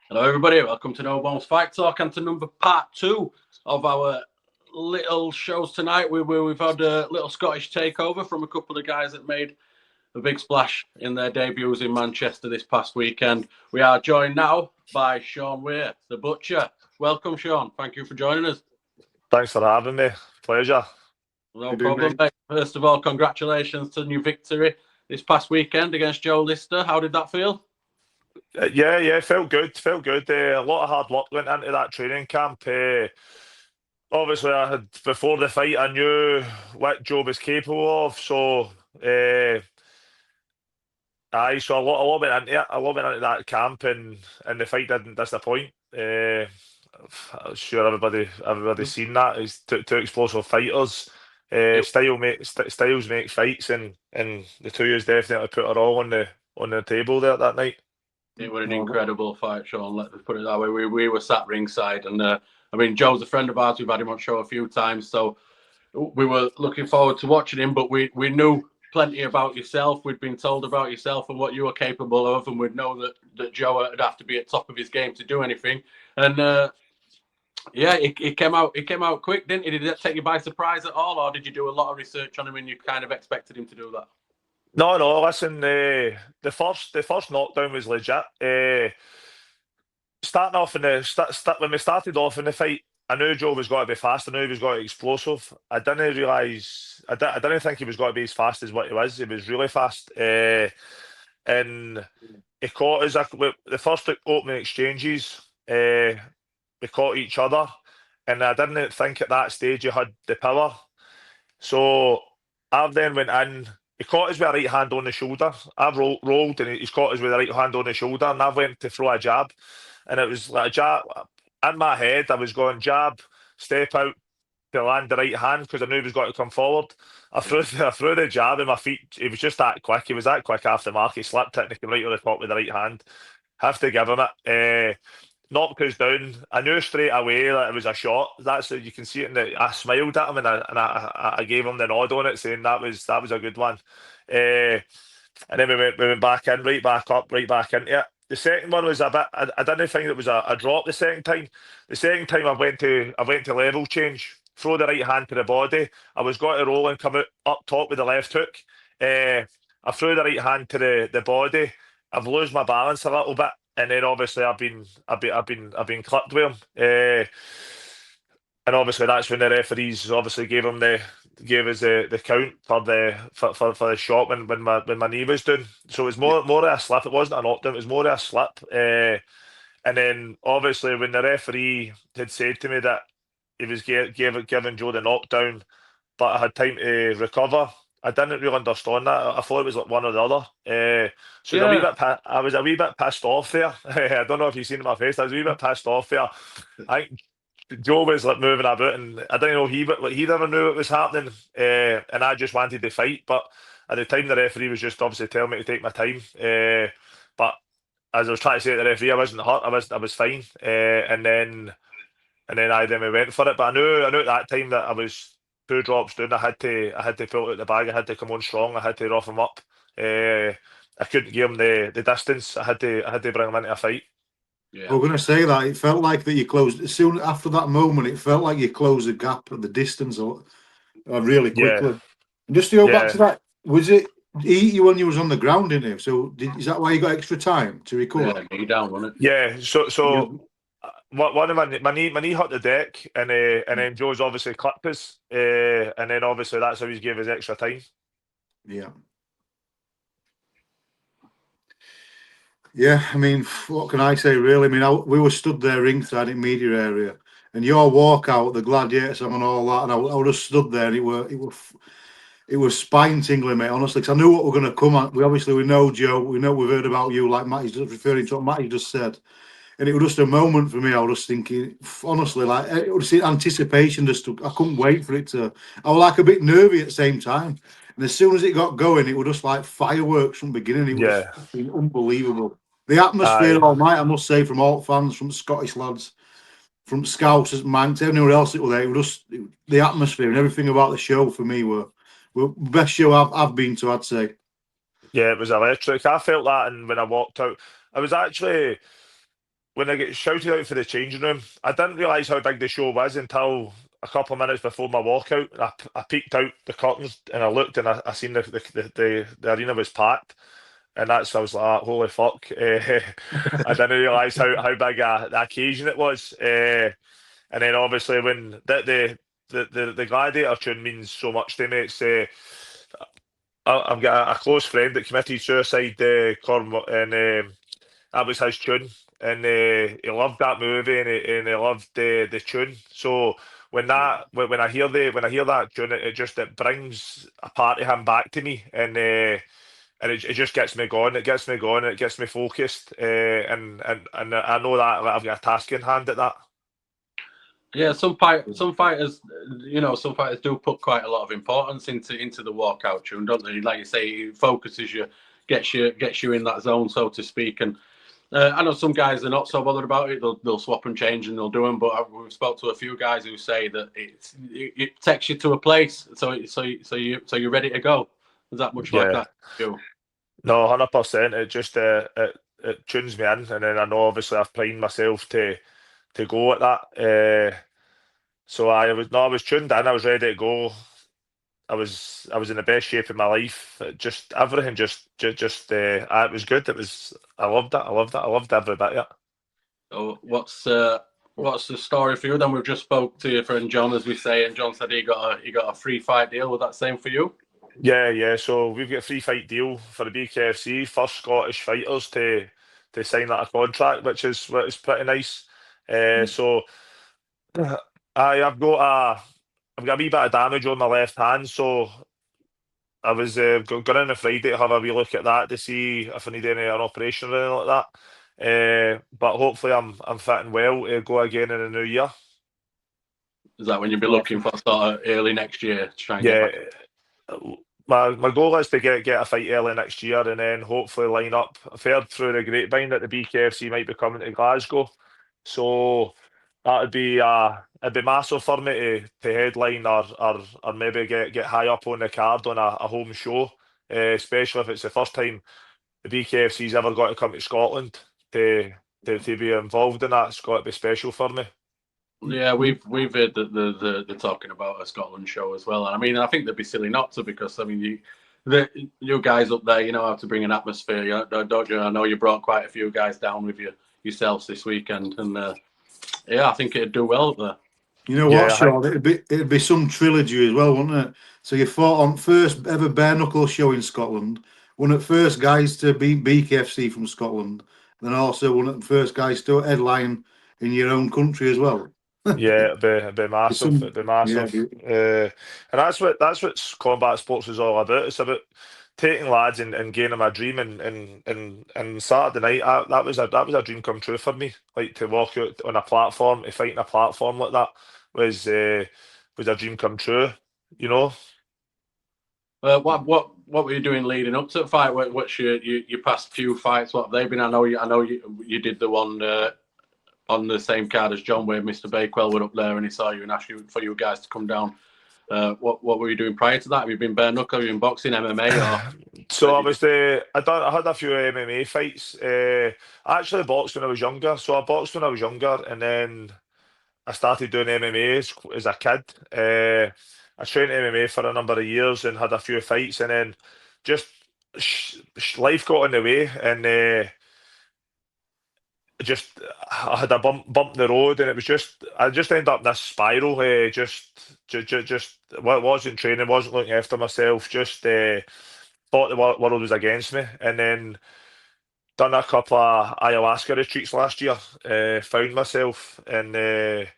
Hello, everybody. Welcome to No Bones Fight Talk and to part two of our little shows tonight. We've had a little Scottish takeover from a couple of guys that made a big splash in their debuts in Manchester this past weekend. We are joined now by Sean Weir, the Butcher. Welcome, Sean. Thank you for joining us. Thanks for having me. Pleasure. No problem, mate. First of all, congratulations to your victory this past weekend against Joe Lister. How did that feel? Yeah, felt good. Felt good. A lot of hard work went into that training camp. Obviously, before the fight, I knew what Joe was capable of. So, so a lot went into it. A lot went into that camp, and the fight didn't disappoint. I'm sure everybody's seen that. He's two explosive fighters. Styles make fights, and the two of us definitely put it all on the table there that night. It was an incredible fight, Sean. Let's put it that way. We were sat ringside, and I mean, Joe's a friend of ours. We've had him on show a few times, so we were looking forward to watching him. But we knew plenty about yourself. We'd been told about yourself and what you were capable of, and we'd know that Joe would have to be at top of his game to do anything. And yeah, it came out quick, didn't it? Did that take you by surprise at all, or did you do a lot of research on him and you kind of expected him to do that? No. Listen, the first knockdown was legit. Starting off in when we started off in the fight, I knew Joe was going to be fast. I knew he was going to be explosive. I didn't realise. I didn't think he was going to be as fast as what he was. He was really fast, and he caught us. The first opening exchanges, we caught each other, and I didn't think at that stage he had the power. So I then went in. He caught us with a right hand on the shoulder. I've rolled and he's caught us with a right hand on the shoulder, and I went to throw a jab, and it was like a jab. In my head, I was going jab, step out to land the right hand because I knew he was going to come forward. I threw the jab and my feet. He was just that quick. He was that quick after the mark. He slipped it and he came right on the top with the right hand. Have to give him it. Knocked us down. I knew straight away that it was a shot. That's you can see it in the. I smiled at him and I gave him the nod on it, saying that was a good one. And then we went back in, right back up, right back into it. The second one was a bit. I didn't think it was a drop. The second time, I went to level change, throw the right hand to the body. I was going to roll and come out up top with the left hook. I threw the right hand to the body. I've lost my balance a little bit, and then obviously I've been clipped with him. And obviously that's when the referees obviously gave us the count for the shot when my knee was down. So it was more of a slip. It wasn't a knockdown. It was more of a slip. And then obviously when the referee had said to me that he was giving Joe the knockdown, but I had time to recover. I didn't really understand that. I thought it was like one or the other. So I was a wee bit pissed off there. I don't know if you've seen my face. I was a wee bit pissed off there. I think Joe was like moving about, and I didn't know he never knew what was happening, and I just wanted to fight. But at the time, the referee was just obviously telling me to take my time. But as I was trying to say to the referee, I wasn't hurt. I was fine. Then we went for it. But I knew at that time that I was two drops down. I had to pull it out the bag. I had to come on strong. I had to rough him up. I couldn't give him the distance. I had to bring him into a fight. Yeah. I was going to say that it felt like that you closed soon after that moment. It felt like you closed the gap at the distance really quickly. Yeah. And just to go back to that, was it he eat you when you was on the ground, didn't he? So is that why you got extra time to recover? Yeah, knee down, wasn't it? Yeah. So one of my knee hit the deck, and then Joe's obviously clipped us, and then obviously that's how he gave us extra time. Yeah. Yeah, I mean, what can I say, really? I mean, we were stood there ringside in media area, and your walkout, the gladiator song and all that, and I would have stood there, and it was spine tingling, mate, honestly, because I knew what we're going to come at. We know Joe, we've heard about you, like Matty's just referring to what Matty just said, and it was just a moment for me. I was just thinking, honestly, like, it was anticipation, I couldn't wait for it to, I was like a bit nervy at the same time, and as soon as it got going, it was just like fireworks from the beginning. It was unbelievable. The atmosphere all night, I must say, from all fans, from Scottish lads, from Scousers, Manx, everyone else that were there, it was just the atmosphere and everything about the show for me were the best show I've been to, I'd say. Yeah, it was electric. I felt that, and when I walked out, I was actually when I get shouted out for the changing room, I didn't realise how big the show was until a couple of minutes before my walkout. And I peeked out the curtains and I looked and I seen the arena was packed. And I was like, "Ah, holy fuck." I didn't realise how big the occasion it was. And then obviously when the Gladiator tune means so much to me. It's I've got a close friend that committed suicide, and that was his tune, and he loved that movie, and he loved the tune. So when I hear that tune, it brings a part of him back to me, and it just gets me going. It gets me going. It gets me focused, and I know that I've got a task in hand at that. Yeah, some fighters, some fighters do put quite a lot of importance into the walkout tune, don't they? Like you say, it focuses you, gets you in that zone, so to speak. And I know some guys are not so bothered about it. They'll swap and change and they'll do them. But we've spoke to a few guys who say that it takes you to a place, so you're ready to go. Is that much like Yeah. that? You? No, 100%. It just it tunes me in, and then I know obviously I've primed myself to go at that. So I was tuned in. I was ready to go. I was in the best shape of my life. Just everything, it was good. I loved it. I loved it. I loved every bit of it. So what's the story for you? Then we've just spoke to your friend John, as we say, and John said he got a free fight deal. Was that same for you? Yeah. So we've got a free fight deal for the BKFC, first Scottish fighters to sign that contract, which is pretty nice. So I've got a wee bit of damage on my left hand, so I was going in on Friday to have a wee look at that to see if I need an operation or anything like that. But hopefully I'm fitting well to go again in the new year. Is that when you'll be looking for sort of early next year to try and get Yeah, back? my goal is to get a fight early next year and then hopefully line up. I've heard through the grapevine that the BKFC might be coming to Glasgow, so it'd be massive for me to headline or maybe get high up on the card on a home show, especially if it's the first time the BKFC's ever got to come to Scotland to be involved in that. It's got to be special for me. Yeah, we've heard that they're talking about a Scotland show as well. And I mean, I think they'd be silly not to, because I mean, you guys up there, you know how to bring an atmosphere, don't you? I know you brought quite a few guys down with yourselves this weekend, and yeah, I think it'd do well up there. You know what, Sean? It'd be some trilogy as well, wouldn't it? So you fought on first ever bare knuckle show in Scotland, one of the first guys to beat BKFC from Scotland, then also one of the first guys to headline in your own country as well. Yeah, it'd be massive. It'd be Yeah, massive. And that's what combat sports is all about. It's about taking lads and gaining them a dream. And Saturday night, that was a dream come true for me. Like to walk out on a platform, to fight on a platform like that was a dream come true. You know. What were you doing leading up to the fight? What's your past few fights? What have they been? I know you did the one on the same card as John, where Mr. Bakewell were up there and he saw you and asked you for you guys to come down. What were you doing prior to that? Have you been bare knuckle? Have you been boxing, MMA, or? So I had a few MMA fights. I actually boxed when I was younger. So I boxed when I was younger, and then I started doing MMA as a kid. I trained MMA for a number of years and had a few fights, and then just life got in the way, and just I had a bump in the road, and I just ended up in this spiral. Just wasn't training, wasn't looking after myself. Just thought the world was against me, and then done a couple of ayahuasca retreats last year. Found myself and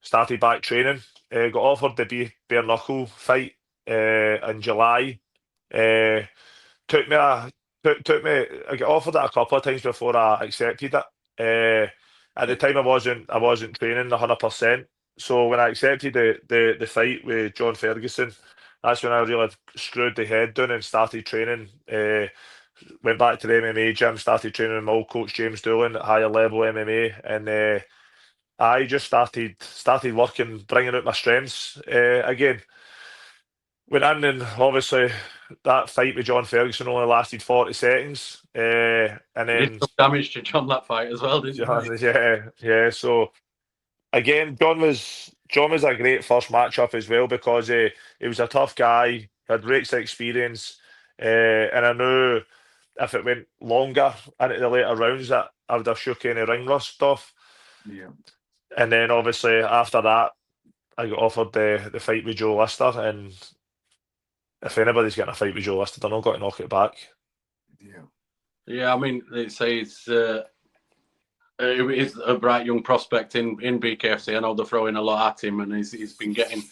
started back training. Got offered the bare knuckle fight in July. Uh, took me a took me. I got offered it a couple of times before I accepted it. At the time, I wasn't training 100%. So when I accepted the fight with John Ferguson, that's when I really screwed the head down and started training. Went back to the MMA gym, started training with my old coach James Doolan at higher level MMA, and I just started working, bringing out my strengths again. went in, and obviously that fight with John Ferguson only lasted 40 seconds. And You did then, some damage to John that fight as well, didn't you? yeah. So again, John was a great first matchup as well because he was a tough guy, had rates of experience, and I knew if it went longer into the later rounds that I would have shook any ring rust off. Yeah. And then obviously after that, I got offered the fight with Joe Lister, and if anybody's getting a fight with Joe Lister, they're not going to knock it back. Yeah. Yeah, I mean, they say it's a bright young prospect in BKFC. I know they're throwing a lot at him, and he's been getting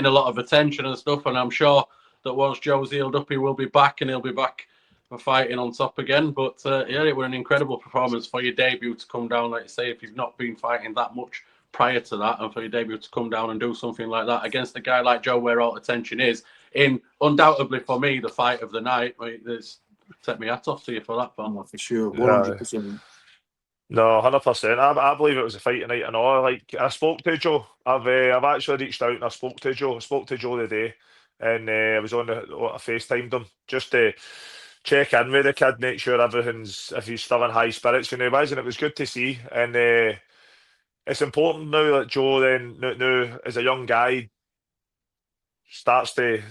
a lot of attention and stuff. And I'm sure that once Joe's healed up, he will be back, and he'll be back for fighting on top again. But yeah, it was an incredible performance for your debut to come down, like you say, if you've not been fighting that much prior to that, and for your debut to come down and do something like that against a guy like Joe, where all attention is, in undoubtedly for me the fight of the night. Take my hat off to you for that, pal. Oh, for sure. 100%. No, 100%. I believe it was a fight tonight and all. Like I spoke to Joe. I've actually reached out and I spoke to Joe. I spoke to Joe today, and I was I FaceTimed him just to check in with the kid, make sure if he's still in high spirits when he was, and it was good to see. And it's important now that Joe then now as a young guy starts to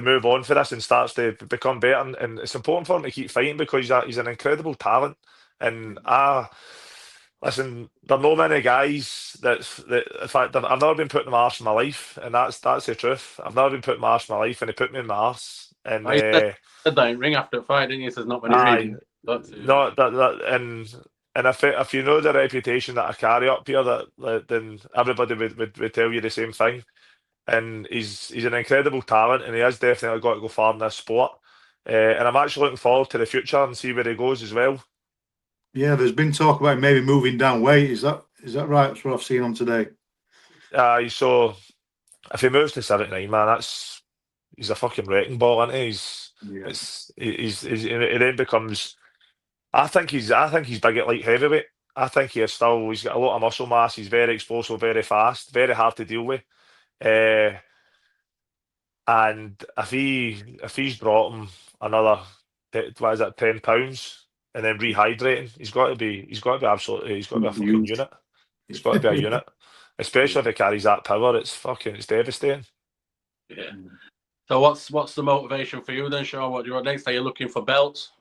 move on for this and starts to become better. And it's important for him to keep fighting because he's an incredible talent. And listen, there are no many guys that in fact I've never been put in my arse in my life, and that's the truth. I've never been put in my arse in my life, and he put me in my arse. And I said that in ring after the fight, didn't you? There's not many aye, reasons. That's it. no, and if you know the reputation that I carry up here, then everybody would tell you the same thing. And he's an incredible talent, and he has definitely got to go far in this sport. And I'm actually looking forward to the future and see where he goes as well. Yeah, there's been talk about maybe moving down weight. Is that right? That's what I've seen on today. So if he moves to 79, man, he's a fucking wrecking ball, isn't he? He then becomes. I think he's big at light heavyweight. I think he's got a lot of muscle mass. He's very explosive, very fast, very hard to deal with. And if he's brought him another, what is that, £10, and then rehydrating, he's got to be a fucking unit. He's got to be a unit, especially if he carries that power. It's devastating. Yeah. So what's the motivation for you then, Sean? What do you want next? Are you looking for belts?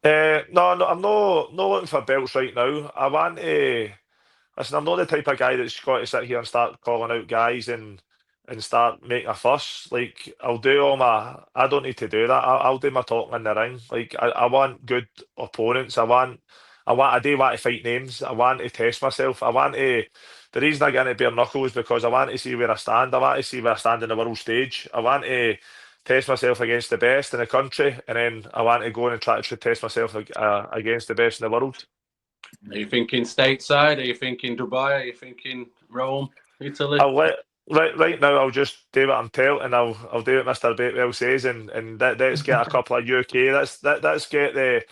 No, I'm not looking for belts right now. I want to. Listen, I'm not the type of guy that's got to sit here and start calling out guys and start making a fuss. Like I don't need to do that. I'll do my talking in the ring. Like I want good opponents. I do want to fight names. I want to test myself. The reason I get into bare knuckles is because I want to see where I stand. I want to see where I stand in the world stage. I want to test myself against the best in the country, and then I want to go in and try to test myself against the best in the world. Are you thinking stateside? Are you thinking Dubai? Are you thinking Rome, Italy? Right now, I'll just do what I'm told, and I'll do what Mr. Batewell says, and let's get a couple of UK. Let's get the.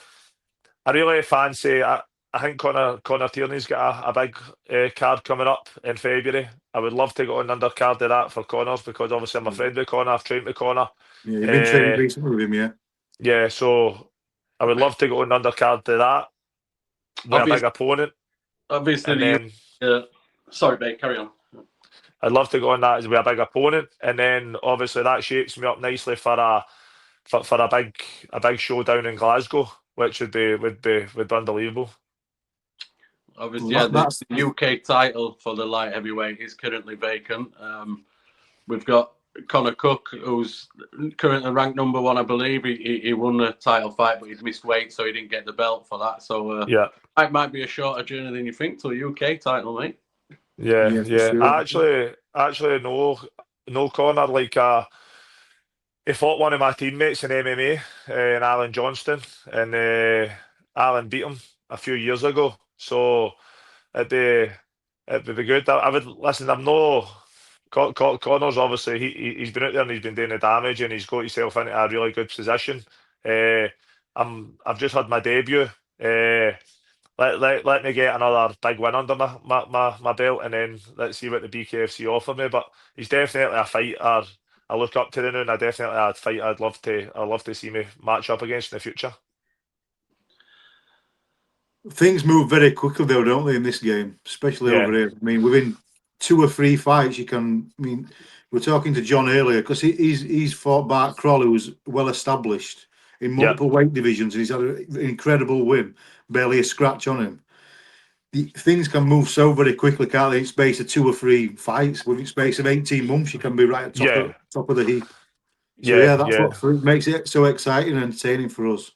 I really fancy. I think Connor Tierney's got a big card coming up in February. I would love to go on undercard of that for Connors because obviously I'm a friend with Connor. I've trained with Connor. Yeah, you've been training recently with him, yeah. Yeah, so I would love to go on undercard to that with a big opponent. Obviously, sorry, mate, carry on. I'd love to go on that as with a big opponent, and then obviously that shapes me up nicely for a big showdown in Glasgow, which would be unbelievable. Obviously, the UK title for the light heavyweight is currently vacant. We've got Conor Cook, who's currently ranked number one, I believe. He won the title fight, but he's missed weight, so he didn't get the belt for that. So it might be a shorter journey than you think to a UK title, mate. Yeah. Sure. Actually, no Conor. Like, he fought one of my teammates in MMA, in Alan Johnston, and Alan beat him a few years ago. So it'd be good. I would listen. I'm no. Connor's obviously he's been out there and he's been doing the damage and he's got himself into a really good position. I've just had my debut. Let me get another big win under my belt, and then let's see what the BKFC offer me. But he's definitely a fighter I look up to the and I'd love to see me match up against in the future. Things move very quickly though, don't they, in this game, especially Yeah. over here. I mean, within 2 or 3 fights, you can. I mean, we were talking to John earlier because he's fought Bart Kroll, who's well established in multiple weight divisions, and he's had an incredible win, barely a scratch on him. Things can move so very quickly, can't they? In space of 2 or 3 fights, within space of 18 months, you can be right at top of the heap. So yeah, that's what makes it so exciting and entertaining for us.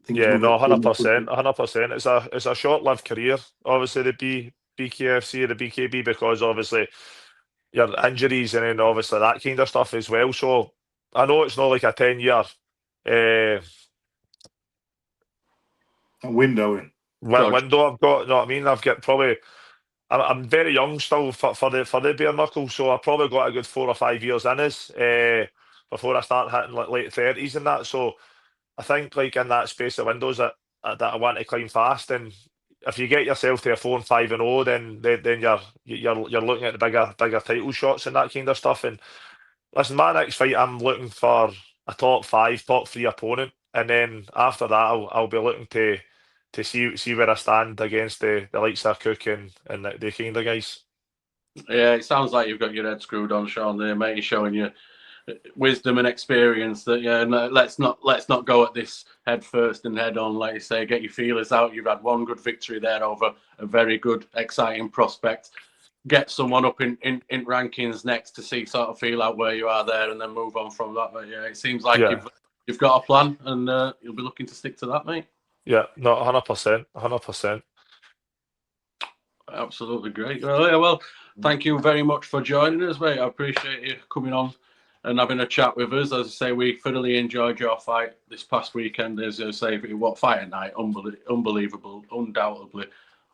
Things Yeah, move no, extremely 100%, quickly. 100%. It's a short-lived career, obviously the BKFC or the BKB, because obviously your injuries and then obviously that kind of stuff as well. So I know it's not like a 10-year Window. window I've got. You know what I mean? I've got probably. I'm very young still for the bare knuckles, so I probably got a good 4 or 5 years in us before I start hitting like late 30s and that. So I think like in that space of windows that I want to climb fast, and if you get yourself to a 4-5-0, then you're looking at the bigger title shots and that kind of stuff. And listen, my next fight, I'm looking for a top 5, top 3 opponent, and then after that, I'll be looking to see where I stand against the likes of Cook and the kind of guys. Yeah, it sounds like you've got your head screwed on, Sean. There, mate. You're showing you wisdom and experience. That no, let's not go at this head first and head on. Like you say, get your feelers out. You've had one good victory there over a very good, exciting prospect. Get someone up in rankings next to see sort of feel out where you are there, and then move on from that. But yeah, it seems like you've got a plan, and you'll be looking to stick to that, mate. Yeah, no, 100%, 100%. Absolutely great. Well, yeah, well, thank you very much for joining us, mate. I appreciate you coming on and having a chat with us. As I say, we thoroughly enjoyed your fight this past weekend. As I say, what fight at night, unbelievable, undoubtedly.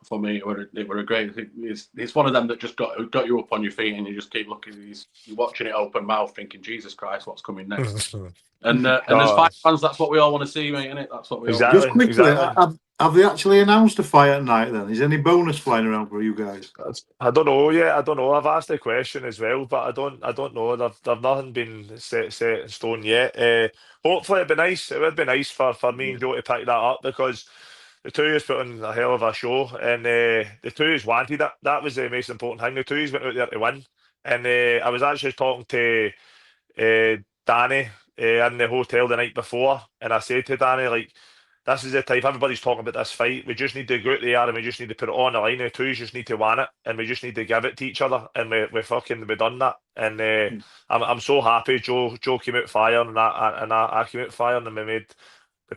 For me, it were a great. It's one of them that just got you up on your feet, and you just keep looking. You're watching it open mouth, thinking, "Jesus Christ, what's coming next?" and as fight fans, that's what we all want to see, mate. Isn't it? That's what we all want. Just quickly, have they actually announced a fight at night? Then is there any bonus flying around for you guys? I don't know yet. I don't know. I've asked the question as well, but I don't know. There's nothing been set in stone yet. Hopefully, it'd be nice. It would be nice for me and Joe to pick that up, because the two has put on a hell of a show, and the two has wanted it. That was the most important thing. The two went out there to win, and I was actually talking to Danny in the hotel the night before, and I said to Danny, like, this is the type, everybody's talking about this fight. We just need to go out there and we just need to put it on the line. The two just need to win it, and we just need to give it to each other. And we done that. And I'm so happy. Joe came out firing, and I came out firing, and we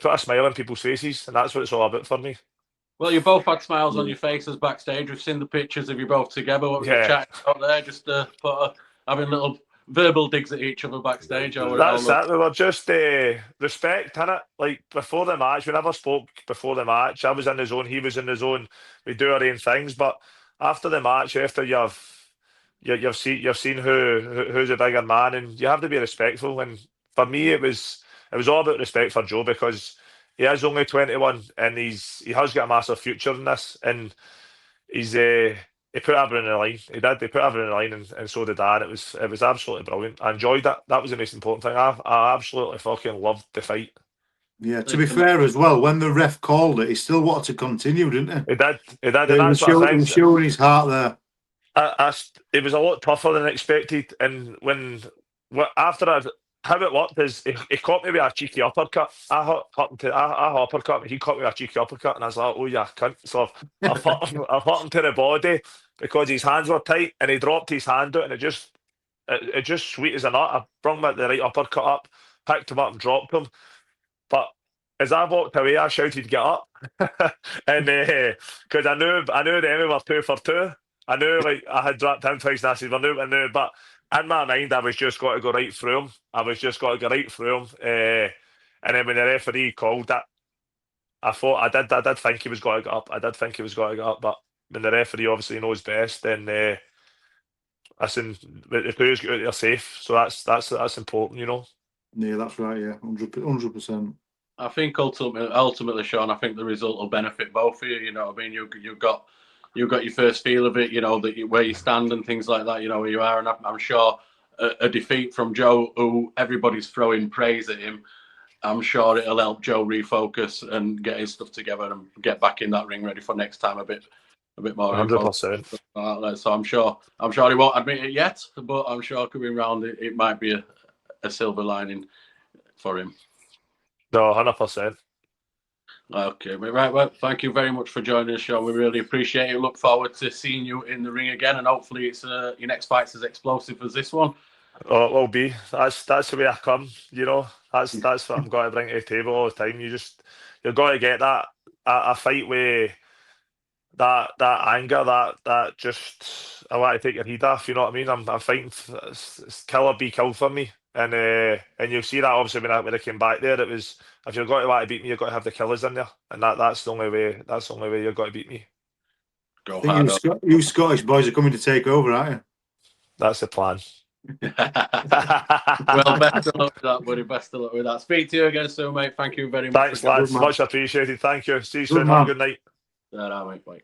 put a smile on people's faces, and that's what it's all about for me. Well, you both had smiles on your faces backstage. We've seen the pictures of you both together. What were you chatting out there? Just having little verbal digs at each other backstage. That's it. We were just respect, innit? Like before the match, we never spoke before the match. I was in the zone, he was in the zone. We do our own things, but after the match, after you've seen who's a bigger man, and you have to be respectful. And for me, it was all about respect for Joe, because he is only 21 and he has got a massive future in this, and he put everything in the line. He did. He put everything in the line, and so did I. And it was absolutely brilliant. I enjoyed that. That was the most important thing. I absolutely fucking loved the fight. Yeah. To be fair as well, when the ref called it, he still wanted to continue, didn't he? He did. And that's He was showing his heart there. It was a lot tougher than expected, and after how it worked is he caught me with a cheeky uppercut. I uppercut him, he caught me with a cheeky uppercut, and I was like, "Oh yeah, cunt!" So I've hit him to the body because his hands were tight, and he dropped his hand out, and it just sweet as a nut. I brung the right uppercut up, picked him up, and dropped him. But as I walked away, I shouted, "Get up!" and because I knew the enemy were 2 for 2. I knew, like, I had dropped him twice, and I said, "We're new," but in my mind, I was just got to go right through him. And then when the referee called that, I did think he was going to get up. But when the referee obviously knows best, then listen, the players get out there safe. So that's important, you know. Yeah, that's right. Yeah, 100%. I think ultimately, Sean, I think the result will benefit both of you. You know what I mean? You got your first feel of it. You know where you stand and things like that. You know where you are, and I'm sure a defeat from Joe, who everybody's throwing praise at him, I'm sure it'll help Joe refocus and get his stuff together and get back in that ring ready for next time a bit more. 100%. So I'm sure he won't admit it yet, but I'm sure coming round it might be a silver lining for him. No, 100%. Okay, right. Well, thank you very much for joining us, Sean. We really appreciate it. Look forward to seeing you in the ring again, and hopefully, it's your next fight's as explosive as this one. Oh, it will be. That's the way I come. You know, that's what I'm going to bring to the table all the time. You've got to get that a fight with that anger, that just I want to take your head off. You know what I mean? I'm fighting. It's kill or be killed for me, and you'll see that obviously when I came back there. It was, if you're going to want to beat me, you've got to have the killers in there, and that's the only way. That's the only way you've got to beat me. Go I think hard. you Scottish boys are coming to take over, aren't you? That's the plan. Well, best of luck with that, buddy. Best of luck with that. Speak to you again soon, mate. Thank you very much. Thanks, lads. Much appreciated. Thank you. See you soon. man. Have a good night. Mate. Bye.